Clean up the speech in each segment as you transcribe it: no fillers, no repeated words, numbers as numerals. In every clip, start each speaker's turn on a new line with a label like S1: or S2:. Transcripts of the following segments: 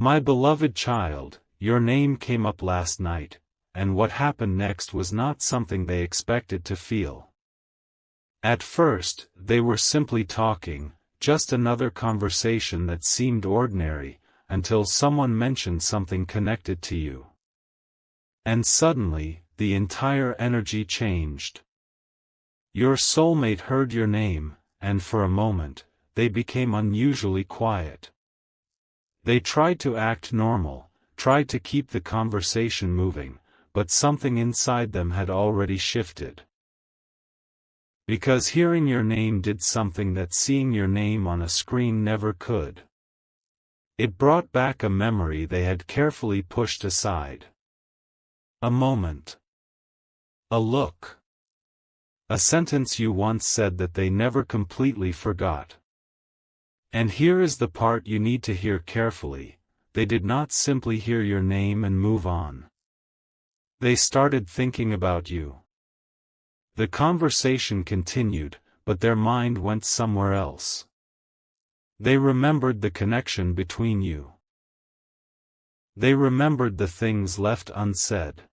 S1: My beloved child, your name came up last night, and what happened next was not something they expected to feel. At first, they were simply talking, just another conversation that seemed ordinary, until someone mentioned something connected to you. And suddenly, the entire energy changed. Your soulmate heard your name, and for a moment, they became unusually quiet. They tried to act normal, tried to keep the conversation moving, but something inside them had already shifted. Because hearing your name did something that seeing your name on a screen never could. It brought back a memory they had carefully pushed aside. A moment. A look. A sentence you once said that they never completely forgot. And here is the part you need to hear carefully: they did not simply hear your name and move on. They started thinking about you. The conversation continued, but their mind went somewhere else. They remembered the connection between you. They remembered the things left unsaid.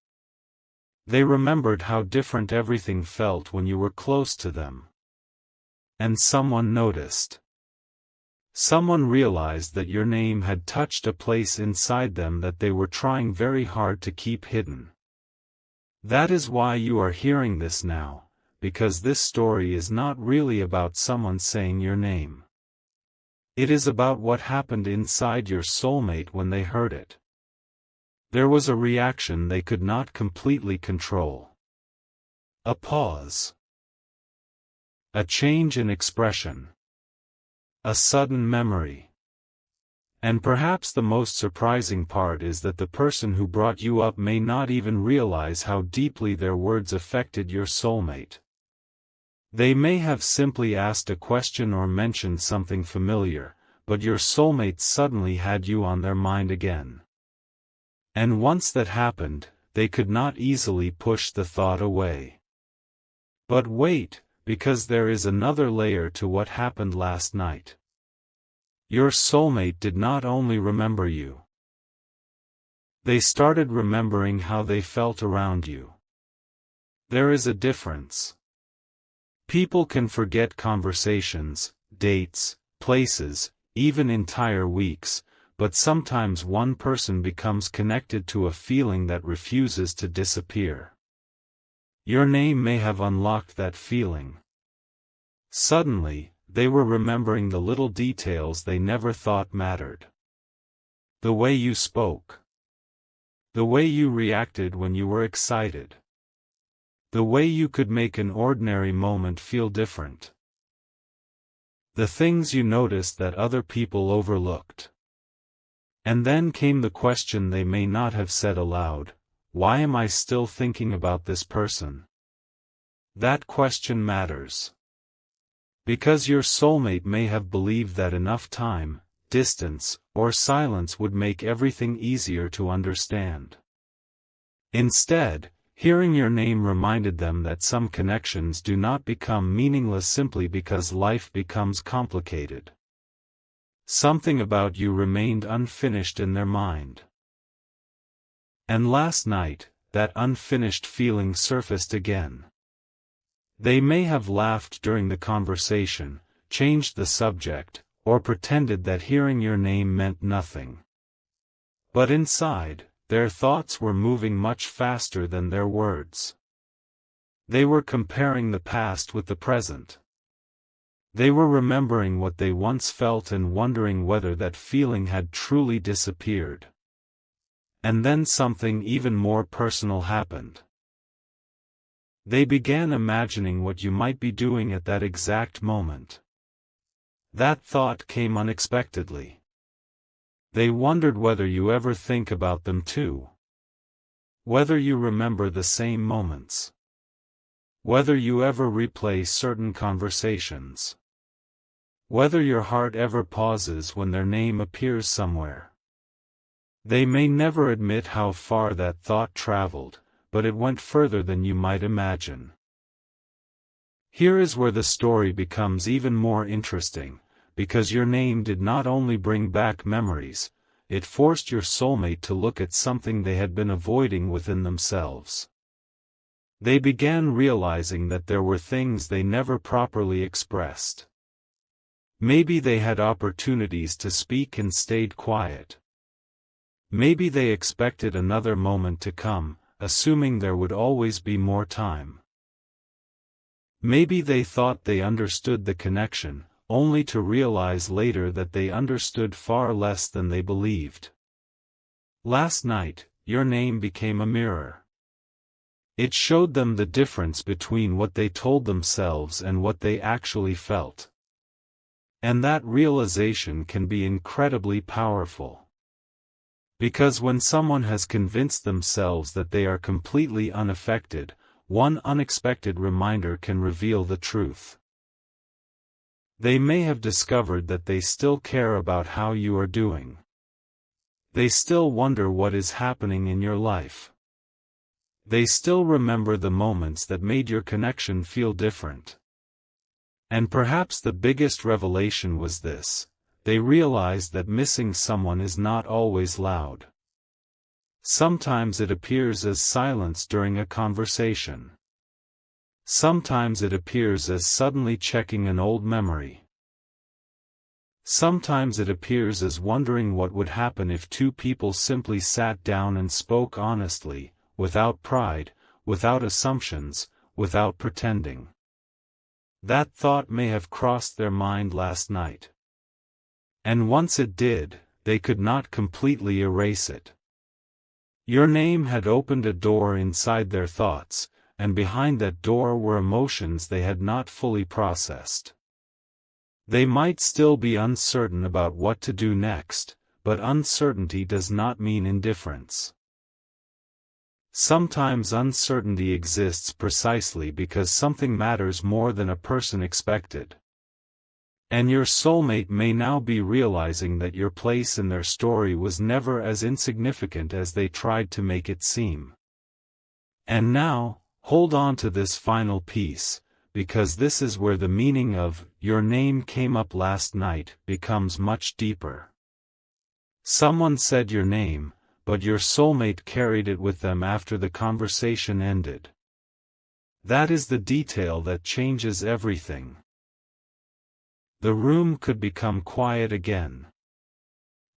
S1: They remembered how different everything felt when you were close to them. And someone noticed. Someone realized that your name had touched a place inside them that they were trying very hard to keep hidden. That is why you are hearing this now, because this story is not really about someone saying your name. It is about what happened inside your soulmate when they heard it. There was a reaction they could not completely control. A pause. A change in expression. A sudden memory. And perhaps the most surprising part is that the person who brought you up may not even realize how deeply their words affected your soulmate. They may have simply asked a question or mentioned something familiar, but your soulmate suddenly had you on their mind again. And once that happened, they could not easily push the thought away. But wait, because there is another layer to what happened last night. Your soulmate did not only remember you. They started remembering how they felt around you. There is a difference. People can forget conversations, dates, places, even entire weeks, but sometimes one person becomes connected to a feeling that refuses to disappear. Your name may have unlocked that feeling. Suddenly, they were remembering the little details they never thought mattered. The way you spoke. The way you reacted when you were excited. The way you could make an ordinary moment feel different. The things you noticed that other people overlooked. And then came the question they may not have said aloud: why am I still thinking about this person? That question matters. Because your soulmate may have believed that enough time, distance, or silence would make everything easier to understand. Instead, hearing your name reminded them that some connections do not become meaningless simply because life becomes complicated. Something about you remained unfinished in their mind. And last night, that unfinished feeling surfaced again. They may have laughed during the conversation, changed the subject, or pretended that hearing your name meant nothing. But inside, their thoughts were moving much faster than their words. They were comparing the past with the present. They were remembering what they once felt and wondering whether that feeling had truly disappeared. And then something even more personal happened. They began imagining what you might be doing at that exact moment. That thought came unexpectedly. They wondered whether you ever think about them too. Whether you remember the same moments. Whether you ever replay certain conversations. Whether your heart ever pauses when their name appears somewhere. They may never admit how far that thought traveled, but it went further than you might imagine. Here is where the story becomes even more interesting, because your name did not only bring back memories, it forced your soulmate to look at something they had been avoiding within themselves. They began realizing that there were things they never properly expressed. Maybe they had opportunities to speak and stayed quiet. Maybe they expected another moment to come, assuming there would always be more time. Maybe they thought they understood the connection, only to realize later that they understood far less than they believed. Last night, your name became a mirror. It showed them the difference between what they told themselves and what they actually felt. And that realization can be incredibly powerful. Because when someone has convinced themselves that they are completely unaffected, one unexpected reminder can reveal the truth. They may have discovered that they still care about how you are doing. They still wonder what is happening in your life. They still remember the moments that made your connection feel different. And perhaps the biggest revelation was this: they realized that missing someone is not always loud. Sometimes it appears as silence during a conversation. Sometimes it appears as suddenly checking an old memory. Sometimes it appears as wondering what would happen if two people simply sat down and spoke honestly, without pride, without assumptions, without pretending. That thought may have crossed their mind last night. And once it did, they could not completely erase it. Your name had opened a door inside their thoughts, and behind that door were emotions they had not fully processed. They might still be uncertain about what to do next, but uncertainty does not mean indifference. Sometimes uncertainty exists precisely because something matters more than a person expected. And your soulmate may now be realizing that your place in their story was never as insignificant as they tried to make it seem. And now, hold on to this final piece, because this is where the meaning of "your name came up last night" becomes much deeper. Someone said your name, but your soulmate carried it with them after the conversation ended. That is the detail that changes everything. The room could become quiet again.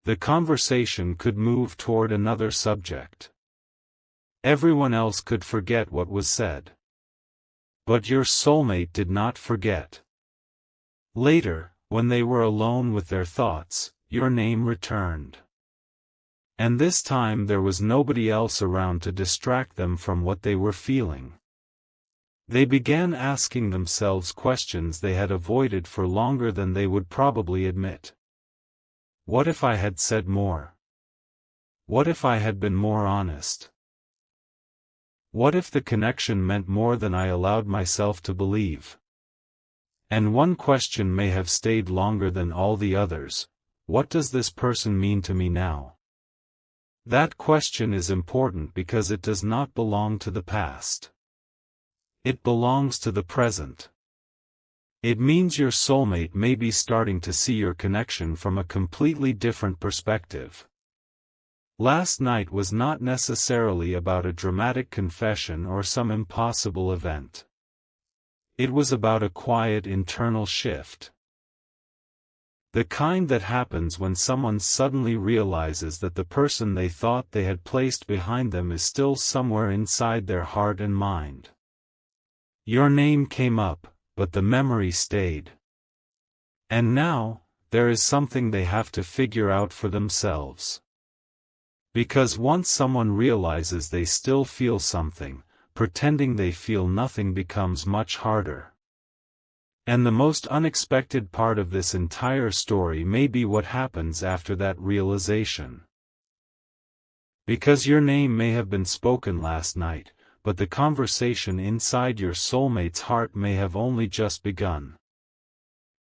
S1: The conversation could move toward another subject. Everyone else could forget what was said. But your soulmate did not forget. Later, when they were alone with their thoughts, your name returned. And this time there was nobody else around to distract them from what they were feeling. They began asking themselves questions they had avoided for longer than they would probably admit. What if I had said more? What if I had been more honest? What if the connection meant more than I allowed myself to believe? And one question may have stayed longer than all the others: what does this person mean to me now? That question is important because it does not belong to the past. It belongs to the present. It means your soulmate may be starting to see your connection from a completely different perspective. Last night was not necessarily about a dramatic confession or some impossible event. It was about a quiet internal shift. The kind that happens when someone suddenly realizes that the person they thought they had placed behind them is still somewhere inside their heart and mind. Your name came up, but the memory stayed. And now, there is something they have to figure out for themselves. Because once someone realizes they still feel something, pretending they feel nothing becomes much harder. And the most unexpected part of this entire story may be what happens after that realization. Because your name may have been spoken last night, but the conversation inside your soulmate's heart may have only just begun.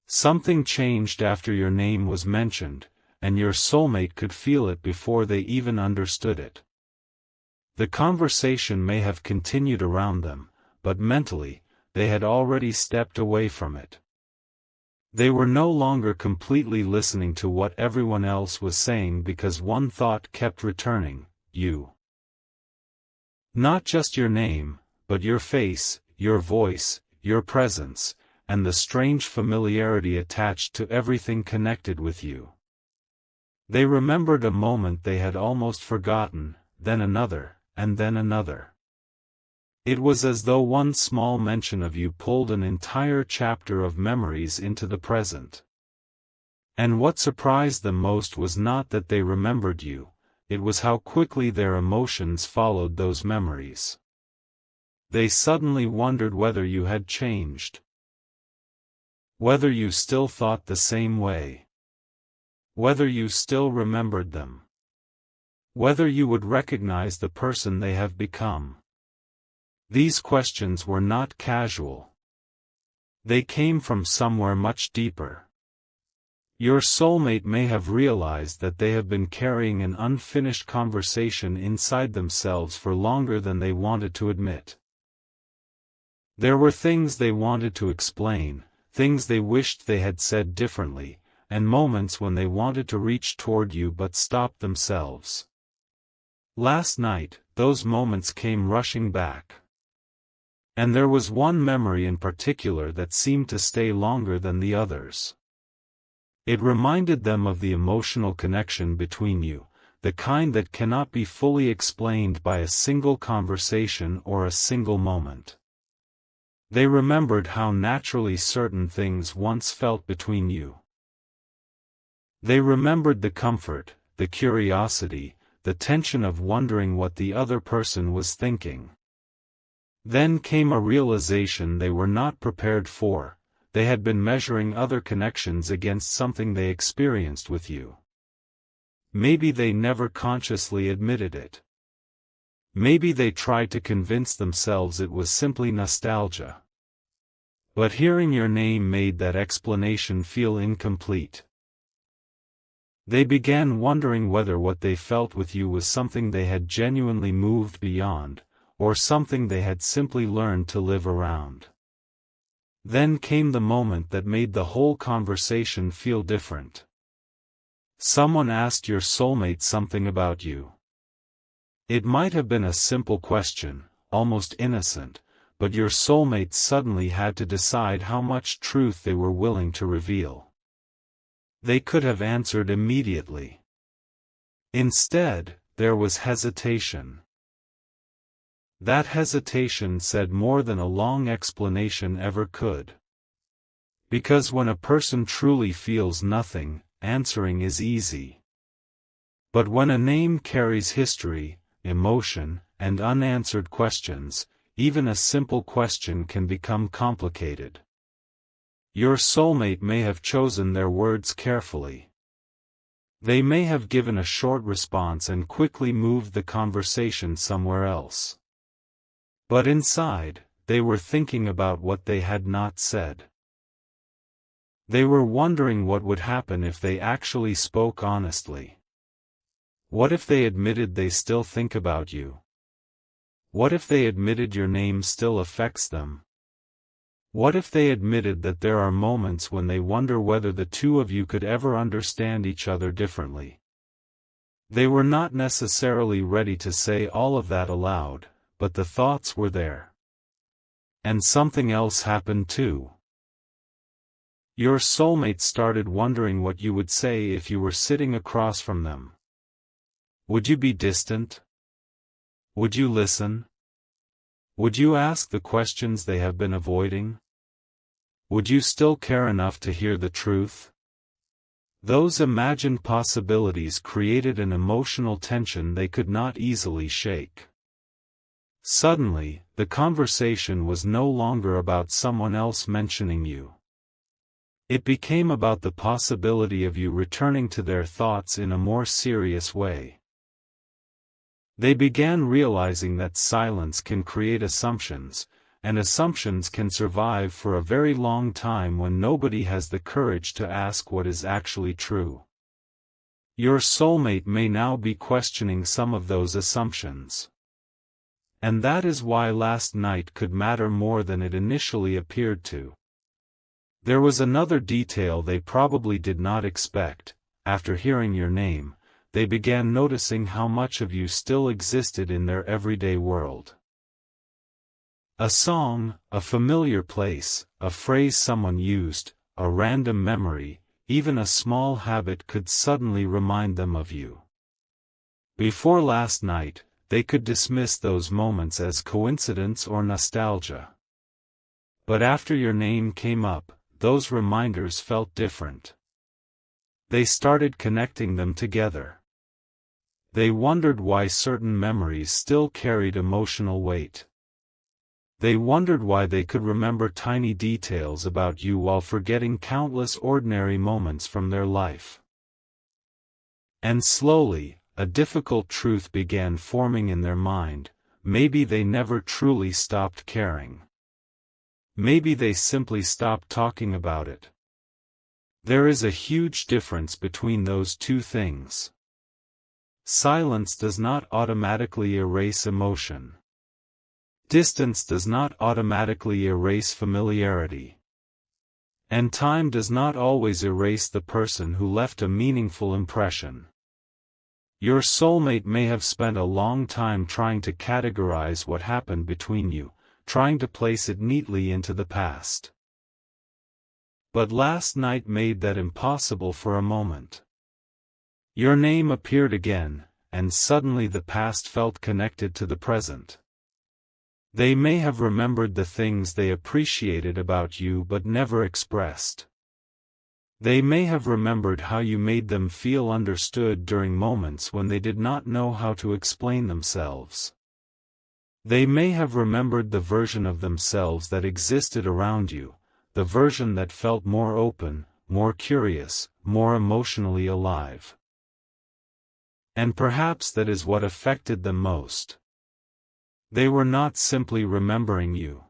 S1: Something changed after your name was mentioned, and your soulmate could feel it before they even understood it. The conversation may have continued around them, but mentally, they had already stepped away from it. They were no longer completely listening to what everyone else was saying because one thought kept returning: you. Not just your name, but your face, your voice, your presence, and the strange familiarity attached to everything connected with you. They remembered a moment they had almost forgotten, then another, and then another. It was as though one small mention of you pulled an entire chapter of memories into the present. And what surprised them most was not that they remembered you, it was how quickly their emotions followed those memories. They suddenly wondered whether you had changed. Whether you still thought the same way. Whether you still remembered them. Whether you would recognize the person they have become. These questions were not casual. They came from somewhere much deeper. Your soulmate may have realized that they have been carrying an unfinished conversation inside themselves for longer than they wanted to admit. There were things they wanted to explain, things they wished they had said differently, and moments when they wanted to reach toward you but stopped themselves. Last night, those moments came rushing back. And there was one memory in particular that seemed to stay longer than the others. It reminded them of the emotional connection between you, the kind that cannot be fully explained by a single conversation or a single moment. They remembered how naturally certain things once felt between you. They remembered the comfort, the curiosity, the tension of wondering what the other person was thinking. Then came a realization they were not prepared for. They had been measuring other connections against something they experienced with you. Maybe they never consciously admitted it. Maybe they tried to convince themselves it was simply nostalgia. But hearing your name made that explanation feel incomplete. They began wondering whether what they felt with you was something they had genuinely moved beyond, or something they had simply learned to live around. Then came the moment that made the whole conversation feel different. Someone asked your soulmate something about you. It might have been a simple question, almost innocent, but your soulmate suddenly had to decide how much truth they were willing to reveal. They could have answered immediately. Instead, there was hesitation. That hesitation said more than a long explanation ever could. Because when a person truly feels nothing, answering is easy. But when a name carries history, emotion, and unanswered questions, even a simple question can become complicated. Your soulmate may have chosen their words carefully. They may have given a short response and quickly moved the conversation somewhere else. But inside, they were thinking about what they had not said. They were wondering what would happen if they actually spoke honestly. What if they admitted they still think about you? What if they admitted your name still affects them? What if they admitted that there are moments when they wonder whether the two of you could ever understand each other differently? They were not necessarily ready to say all of that aloud, but the thoughts were there. And something else happened too. Your soulmate started wondering what you would say if you were sitting across from them. Would you be distant? Would you listen? Would you ask the questions they have been avoiding? Would you still care enough to hear the truth? Those imagined possibilities created an emotional tension they could not easily shake. Suddenly, the conversation was no longer about someone else mentioning you. It became about the possibility of you returning to their thoughts in a more serious way. They began realizing that silence can create assumptions, and assumptions can survive for a very long time when nobody has the courage to ask what is actually true. Your soulmate may now be questioning some of those assumptions. And that is why last night could matter more than it initially appeared to. There was another detail they probably did not expect. After hearing your name, they began noticing how much of you still existed in their everyday world. A song, a familiar place, a phrase someone used, a random memory, even a small habit could suddenly remind them of you. Before last night, they could dismiss those moments as coincidence or nostalgia. But after your name came up, those reminders felt different. They started connecting them together. They wondered why certain memories still carried emotional weight. They wondered why they could remember tiny details about you while forgetting countless ordinary moments from their life. And slowly, a difficult truth began forming in their mind: maybe they never truly stopped caring. Maybe they simply stopped talking about it. There is a huge difference between those two things. Silence does not automatically erase emotion. Distance does not automatically erase familiarity. And time does not always erase the person who left a meaningful impression. Your soulmate may have spent a long time trying to categorize what happened between you, trying to place it neatly into the past. But last night made that impossible for a moment. Your name appeared again, and suddenly the past felt connected to the present. They may have remembered the things they appreciated about you but never expressed. They may have remembered how you made them feel understood during moments when they did not know how to explain themselves. They may have remembered the version of themselves that existed around you, the version that felt more open, more curious, more emotionally alive. And perhaps that is what affected them most. They were not simply remembering you.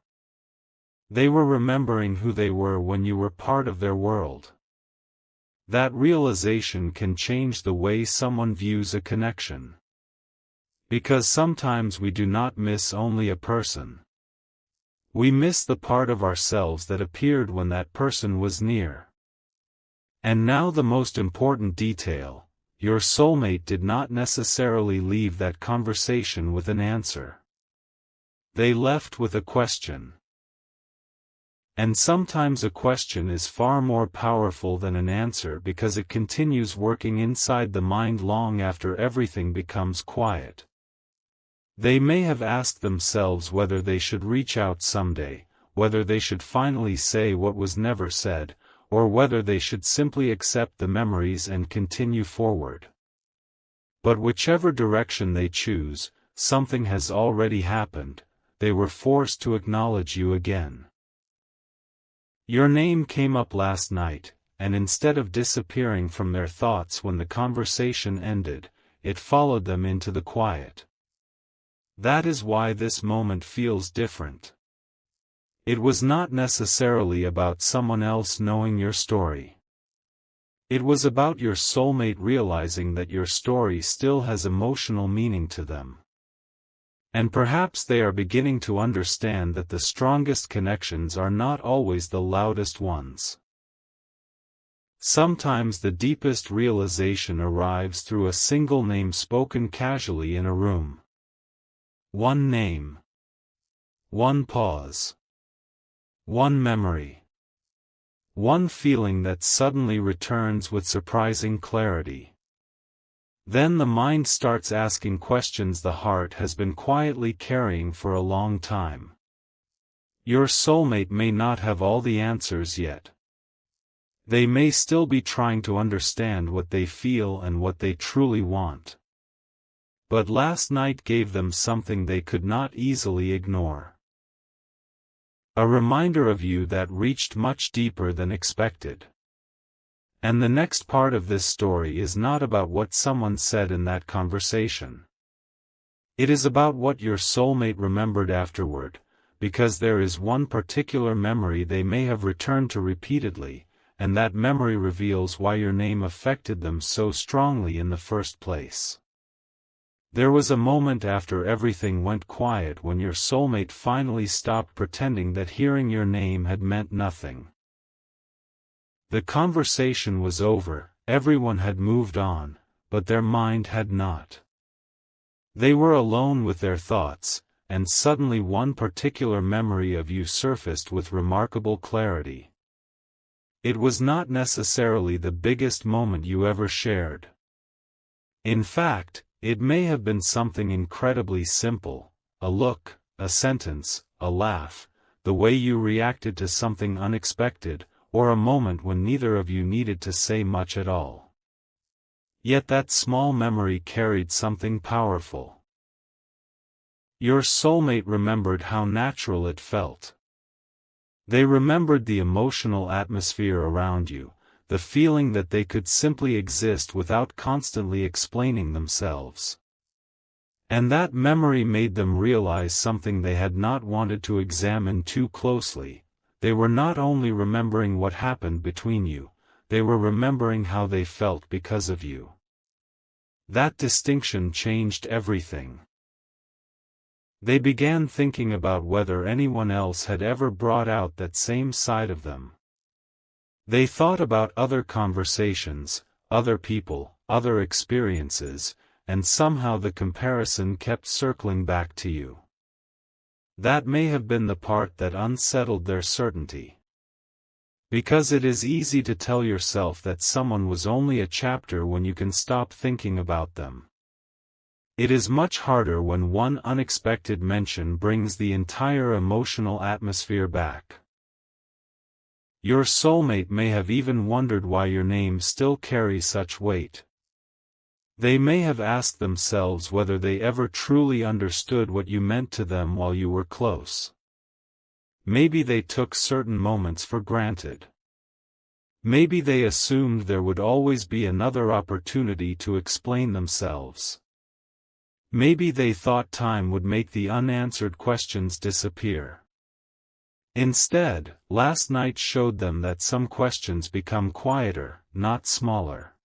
S1: They were remembering who they were when you were part of their world. That realization can change the way someone views a connection. Because sometimes we do not miss only a person. We miss the part of ourselves that appeared when that person was near. And now the most important detail: your soulmate did not necessarily leave that conversation with an answer. They left with a question. And sometimes a question is far more powerful than an answer because it continues working inside the mind long after everything becomes quiet. They may have asked themselves whether they should reach out someday, whether they should finally say what was never said, or whether they should simply accept the memories and continue forward. But whichever direction they choose, something has already happened. They were forced to acknowledge you again. Your name came up last night, and instead of disappearing from their thoughts when the conversation ended, it followed them into the quiet. That is why this moment feels different. It was not necessarily about someone else knowing your story. It was about your soulmate realizing that your story still has emotional meaning to them. And perhaps they are beginning to understand that the strongest connections are not always the loudest ones. Sometimes the deepest realization arrives through a single name spoken casually in a room. One name. One pause. One memory. One feeling that suddenly returns with surprising clarity. Then the mind starts asking questions the heart has been quietly carrying for a long time. Your soulmate may not have all the answers yet. They may still be trying to understand what they feel and what they truly want. But last night gave them something they could not easily ignore. A reminder of you that reached much deeper than expected. And the next part of this story is not about what someone said in that conversation. It is about what your soulmate remembered afterward, because there is one particular memory they may have returned to repeatedly, and that memory reveals why your name affected them so strongly in the first place. There was a moment after everything went quiet when your soulmate finally stopped pretending that hearing your name had meant nothing. The conversation was over, everyone had moved on, but their mind had not. They were alone with their thoughts, and suddenly one particular memory of you surfaced with remarkable clarity. It was not necessarily the biggest moment you ever shared. In fact, it may have been something incredibly simple, a look, a sentence, a laugh, the way you reacted to something unexpected, or a moment when neither of you needed to say much at all. Yet that small memory carried something powerful. Your soulmate remembered how natural it felt. They remembered the emotional atmosphere around you, the feeling that they could simply exist without constantly explaining themselves. And that memory made them realize something they had not wanted to examine too closely. They were not only remembering what happened between you, they were remembering how they felt because of you. That distinction changed everything. They began thinking about whether anyone else had ever brought out that same side of them. They thought about other conversations, other people, other experiences, and somehow the comparison kept circling back to you. That may have been the part that unsettled their certainty. Because it is easy to tell yourself that someone was only a chapter when you can stop thinking about them. It is much harder when one unexpected mention brings the entire emotional atmosphere back. Your soulmate may have even wondered why your name still carries such weight. They may have asked themselves whether they ever truly understood what you meant to them while you were close. Maybe they took certain moments for granted. Maybe they assumed there would always be another opportunity to explain themselves. Maybe they thought time would make the unanswered questions disappear. Instead, last night showed them that some questions become quieter, not smaller.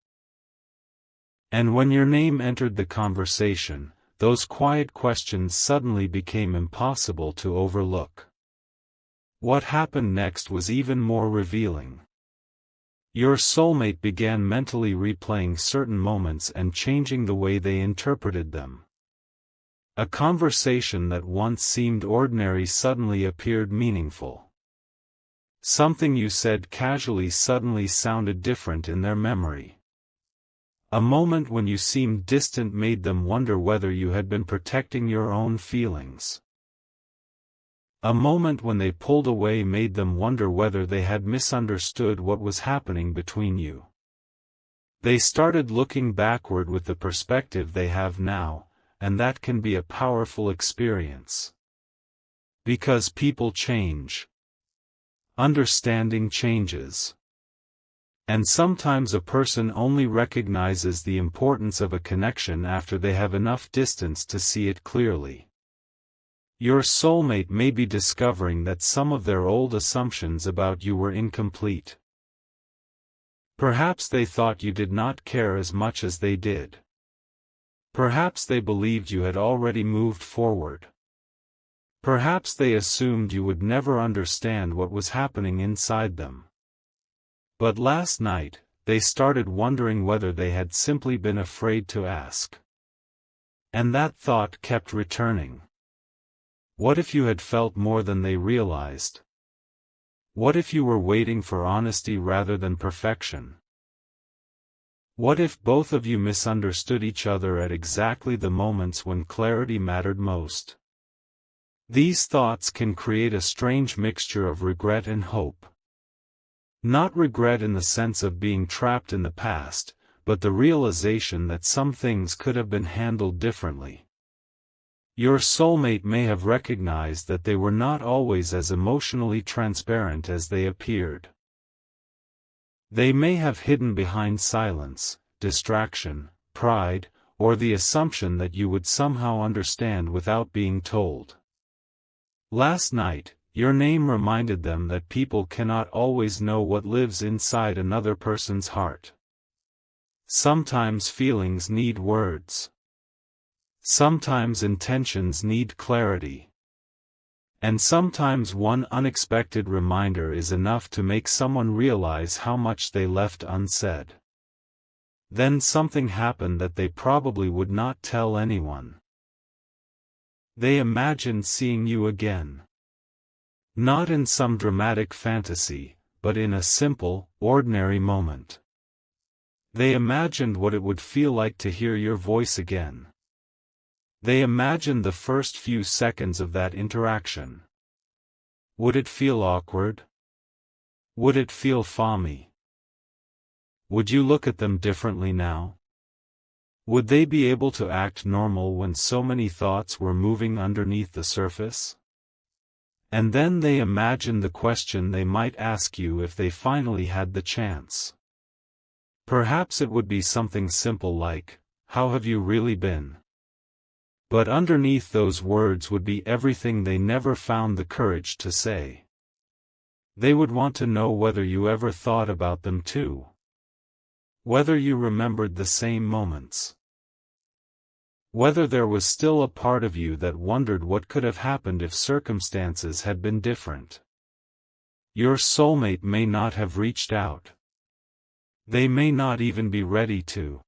S1: And when your name entered the conversation, those quiet questions suddenly became impossible to overlook. What happened next was even more revealing. Your soulmate began mentally replaying certain moments and changing the way they interpreted them. A conversation that once seemed ordinary suddenly appeared meaningful. Something you said casually suddenly sounded different in their memory. A moment when you seemed distant made them wonder whether you had been protecting your own feelings. A moment when they pulled away made them wonder whether they had misunderstood what was happening between you. They started looking backward with the perspective they have now, and that can be a powerful experience. Because people change. Understanding changes. And sometimes a person only recognizes the importance of a connection after they have enough distance to see it clearly. Your soulmate may be discovering that some of their old assumptions about you were incomplete. Perhaps they thought you did not care as much as they did. Perhaps they believed you had already moved forward. Perhaps they assumed you would never understand what was happening inside them. But last night, they started wondering whether they had simply been afraid to ask. And that thought kept returning. What if you had felt more than they realized? What if you were waiting for honesty rather than perfection? What if both of you misunderstood each other at exactly the moments when clarity mattered most? These thoughts can create a strange mixture of regret and hope. Not regret in the sense of being trapped in the past, but the realization that some things could have been handled differently. Your soulmate may have recognized that they were not always as emotionally transparent as they appeared. They may have hidden behind silence, distraction, pride, or the assumption that you would somehow understand without being told. Last night, your name reminded them that people cannot always know what lives inside another person's heart. Sometimes feelings need words. Sometimes intentions need clarity. And sometimes one unexpected reminder is enough to make someone realize how much they left unsaid. Then something happened that they probably would not tell anyone. They imagined seeing you again. Not in some dramatic fantasy, but in a simple, ordinary moment. They imagined what it would feel like to hear your voice again. They imagined the first few seconds of that interaction. Would it feel awkward? Would it feel foamy? Would you look at them differently now? Would they be able to act normal when so many thoughts were moving underneath the surface? And then they imagined the question they might ask you if they finally had the chance. Perhaps it would be something simple like, "How have you really been?" But underneath those words would be everything they never found the courage to say. They would want to know whether you ever thought about them too. Whether you remembered the same moments. Whether there was still a part of you that wondered what could have happened if circumstances had been different. Your soulmate may not have reached out. They may not even be ready to.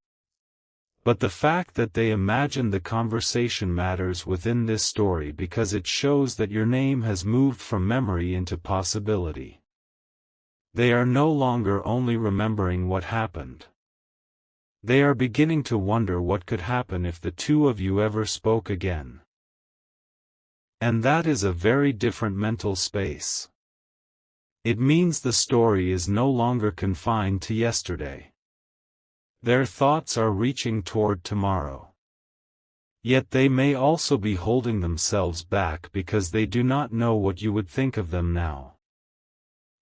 S1: But the fact that they imagined the conversation matters within this story because it shows that your name has moved from memory into possibility. They are no longer only remembering what happened. They are beginning to wonder what could happen if the two of you ever spoke again. And that is a very different mental space. It means the story is no longer confined to yesterday. Their thoughts are reaching toward tomorrow. Yet they may also be holding themselves back because they do not know what you would think of them now.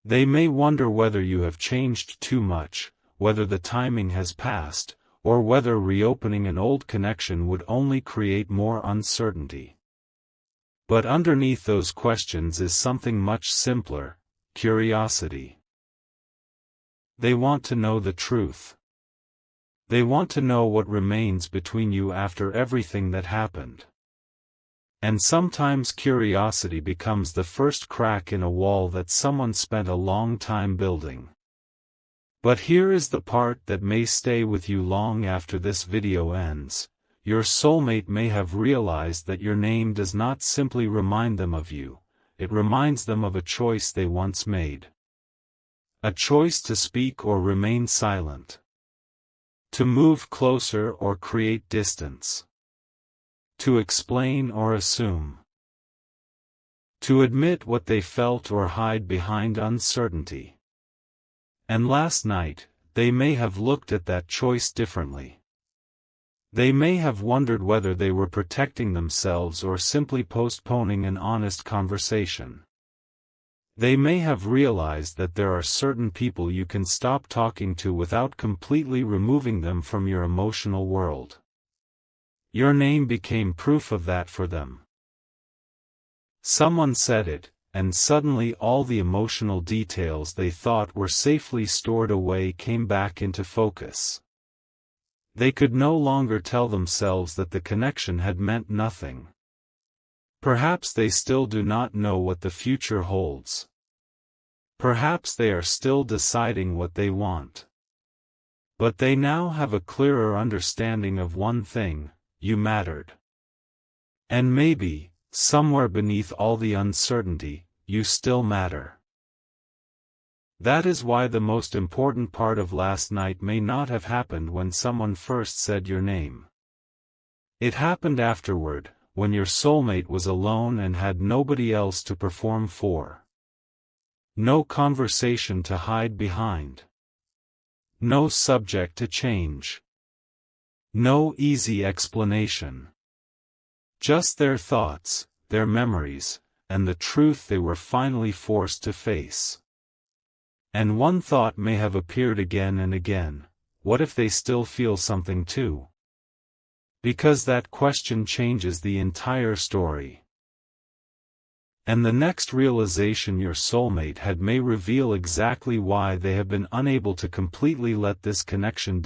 S1: They may wonder whether you have changed too much, whether the timing has passed, or whether reopening an old connection would only create more uncertainty. But underneath those questions is something much simpler: curiosity. They want to know the truth. They want to know what remains between you after everything that happened. And sometimes curiosity becomes the first crack in a wall that someone spent a long time building. But here is the part that may stay with you long after this video ends. Your soulmate may have realized that your name does not simply remind them of you, it reminds them of a choice they once made. A choice to speak or remain silent. To move closer or create distance. To explain or assume. To admit what they felt or hide behind uncertainty. And last night, they may have looked at that choice differently. They may have wondered whether they were protecting themselves or simply postponing an honest conversation. They may have realized that there are certain people you can stop talking to without completely removing them from your emotional world. Your name became proof of that for them. Someone said it, and suddenly all the emotional details they thought were safely stored away came back into focus. They could no longer tell themselves that the connection had meant nothing. Perhaps they still do not know what the future holds. Perhaps they are still deciding what they want. But they now have a clearer understanding of one thing: you mattered. And maybe, somewhere beneath all the uncertainty, you still matter. That is why the most important part of last night may not have happened when someone first said your name. It happened afterward, when your soulmate was alone and had nobody else to perform for. No conversation to hide behind. No subject to change. No easy explanation. Just their thoughts, their memories, and the truth they were finally forced to face. And one thought may have appeared again and again: what if they still feel something too? Because that question changes the entire story. And the next realization your soulmate had may reveal exactly why they have been unable to completely let this connection